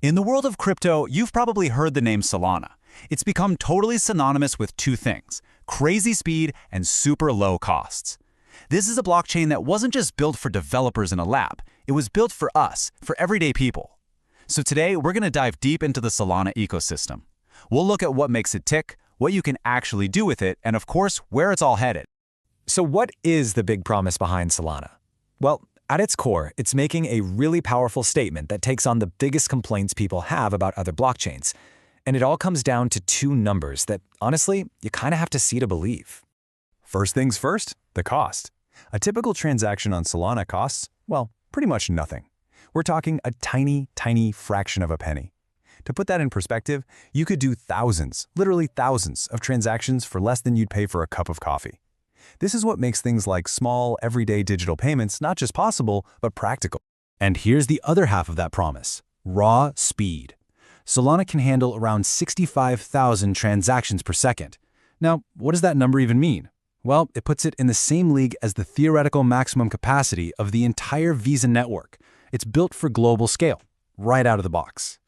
In the world of crypto, you've probably heard the name Solana. It's become totally synonymous with two things: crazy speed and super low costs. This is a blockchain that wasn't just built for developers in a lab. It was built for us, for everyday people. So today, we're going to dive deep into the Solana ecosystem. We'll look at what makes it tick, what you can actually do with it, and of course, where it's all headed. So what is the big promise behind Solana? Well, at its core, it's making a really powerful statement that takes on the biggest complaints people have about other blockchains. And it all comes down to two numbers that, honestly, you kind of have to see to believe. First things first, the cost. A typical transaction on Solana costs, well, pretty much nothing. We're talking a tiny, tiny fraction of a penny. To put that in perspective, you could do thousands, literally thousands, of transactions for less than you'd pay for a cup of coffee. This is what makes things like small, everyday digital payments not just possible, but practical. And here's the other half of that promise: raw speed. Solana can handle around 65,000 transactions per second. Now, what does that number even mean? Well, it puts it in the same league as the theoretical maximum capacity of the entire Visa network. It's built for global scale, right out of the box.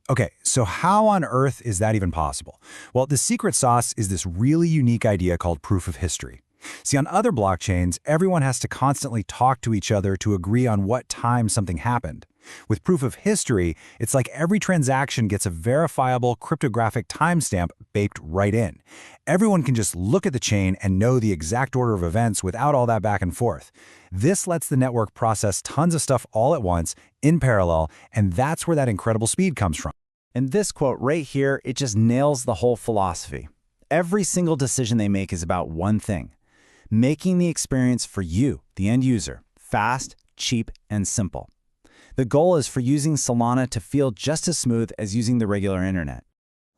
Okay, so how on earth is that even possible? Well, the secret sauce is this really unique idea called proof of history. See, on other blockchains, everyone has to constantly talk to each other to agree on what time something happened. With proof of history, it's like every transaction gets a verifiable cryptographic timestamp baked right in. Everyone can just look at the chain and know the exact order of events without all that back and forth. This lets the network process tons of stuff all at once, in parallel, and that's where that incredible speed comes from. And this quote right here, it just nails the whole philosophy. Every single decision they make is about one thing: making the experience for you, the end user, fast, cheap, and simple. The goal is for using Solana to feel just as smooth as using the regular internet.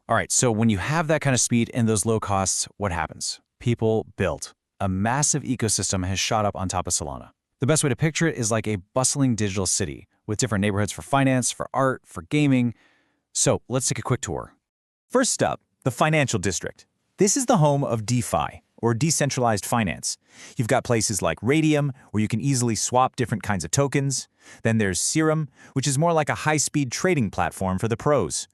All right, so when you have that kind of speed and those low costs, what happens? People build. A massive ecosystem has shot up on top of Solana. The best way to picture it is like a bustling digital city with different neighborhoods for finance, for art, for gaming. So let's take a quick tour. First up, the financial district. This is the home of DeFi, or decentralized finance. You've got places like Radium, where you can easily swap different kinds of tokens. Then there's Serum, which is more like a high-speed trading platform for the pros.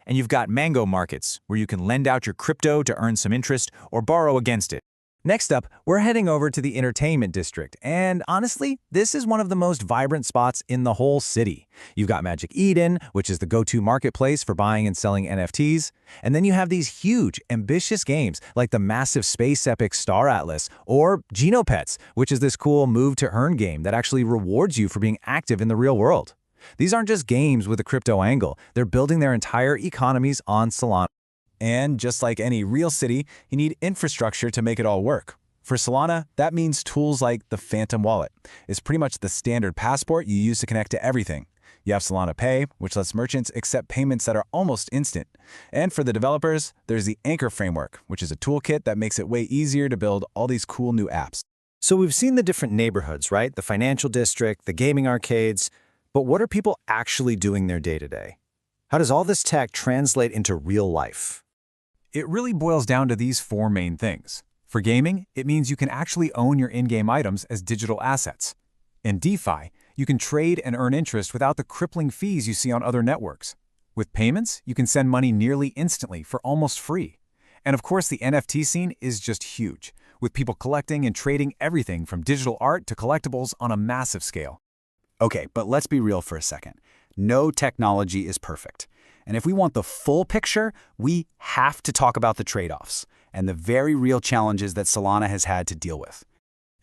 And you've got Mango markets, where you can lend out your crypto to earn some interest or borrow against it. Next up, we're heading over to the entertainment district, and honestly, this is one of the most vibrant spots in the whole city. You've got Magic Eden, which is the go-to marketplace for buying and selling NFTs, and then you have these huge, ambitious games like the massive space epic Star Atlas, or Genopets, which is this cool move-to-earn game that actually rewards you for being active in the real world. These aren't just games with a crypto angle, they're building their entire economies on Solana. And just like any real city, you need infrastructure to make it all work. For Solana, that means tools like the Phantom Wallet. It's pretty much the standard passport you use to connect to everything. You have Solana Pay, which lets merchants accept payments that are almost instant. And for the developers, there's the Anchor framework, which is a toolkit that makes it way easier to build all these cool new apps. So we've seen the different neighborhoods, right? The financial district, the gaming arcades. But what are people actually doing their day-to-day? How does all this tech translate into real life? It really boils down to these four main things. For gaming, it means you can actually own your in-game items as digital assets. In DeFi, you can trade and earn interest without the crippling fees you see on other networks. With payments, you can send money nearly instantly for almost free. And of course, the NFT scene is just huge, with people collecting and trading everything from digital art to collectibles on a massive scale. Okay, but let's be real for a second. No technology is perfect. And if we want the full picture, we have to talk about the trade-offs and the very real challenges that Solana has had to deal with.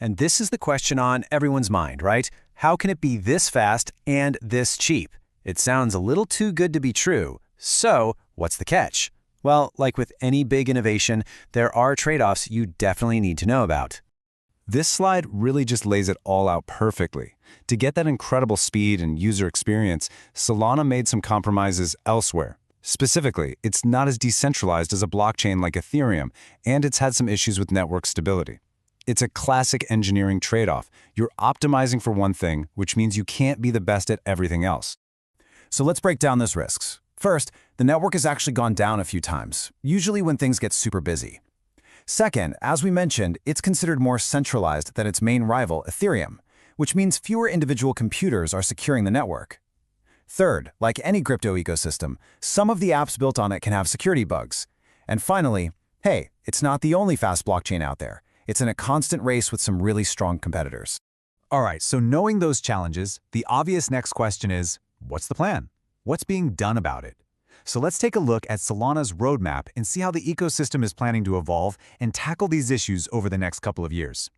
And this is the question on everyone's mind, right? How can it be this fast and this cheap? It sounds a little too good to be true. So, what's the catch? Well, like with any big innovation, there are trade-offs you definitely need to know about. This slide really just lays it all out perfectly. To get that incredible speed and user experience, Solana made some compromises elsewhere. Specifically, it's not as decentralized as a blockchain like Ethereum, and it's had some issues with network stability. It's a classic engineering trade-off. You're optimizing for one thing, which means you can't be the best at everything else. So let's break down those risks. First, the network has actually gone down a few times, usually when things get super busy. Second, as we mentioned, it's considered more centralized than its main rival, Ethereum, which means fewer individual computers are securing the network. Third, like any crypto ecosystem, some of the apps built on it can have security bugs. And finally, hey, it's not the only fast blockchain out there. It's in a constant race with some really strong competitors. All right, so knowing those challenges, the obvious next question is, what's the plan? What's being done about it? So let's take a look at Solana's roadmap and see how the ecosystem is planning to evolve and tackle these issues over the next couple of years.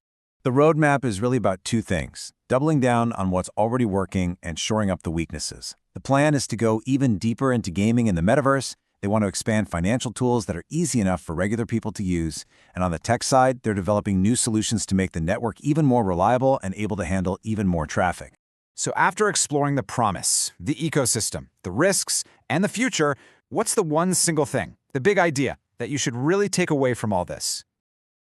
The roadmap is really about two things: doubling down on what's already working and shoring up the weaknesses. The plan is to go even deeper into gaming in the metaverse. They want to expand financial tools that are easy enough for regular people to use. And on the tech side, they're developing new solutions to make the network even more reliable and able to handle even more traffic. So after exploring the promise, the ecosystem, the risks, and the future, what's the one single thing, the big idea, that you should really take away from all this?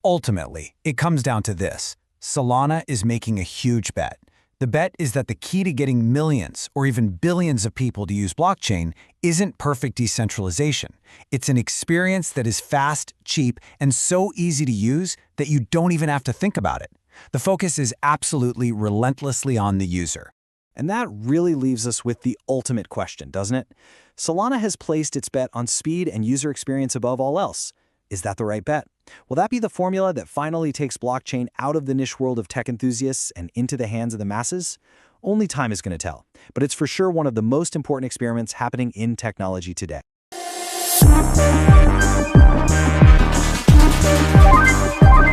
Ultimately, it comes down to this. Solana is making a huge bet. The bet is that the key to getting millions or even billions of people to use blockchain isn't perfect decentralization. It's an experience that is fast, cheap, and so easy to use that you don't even have to think about it. The focus is absolutely relentlessly on the user. And that really leaves us with the ultimate question, doesn't it? Solana has placed its bet on speed and user experience above all else. Is that the right bet? Will that be the formula that finally takes blockchain out of the niche world of tech enthusiasts and into the hands of the masses? Only time is going to tell, but it's for sure one of the most important experiments happening in technology today.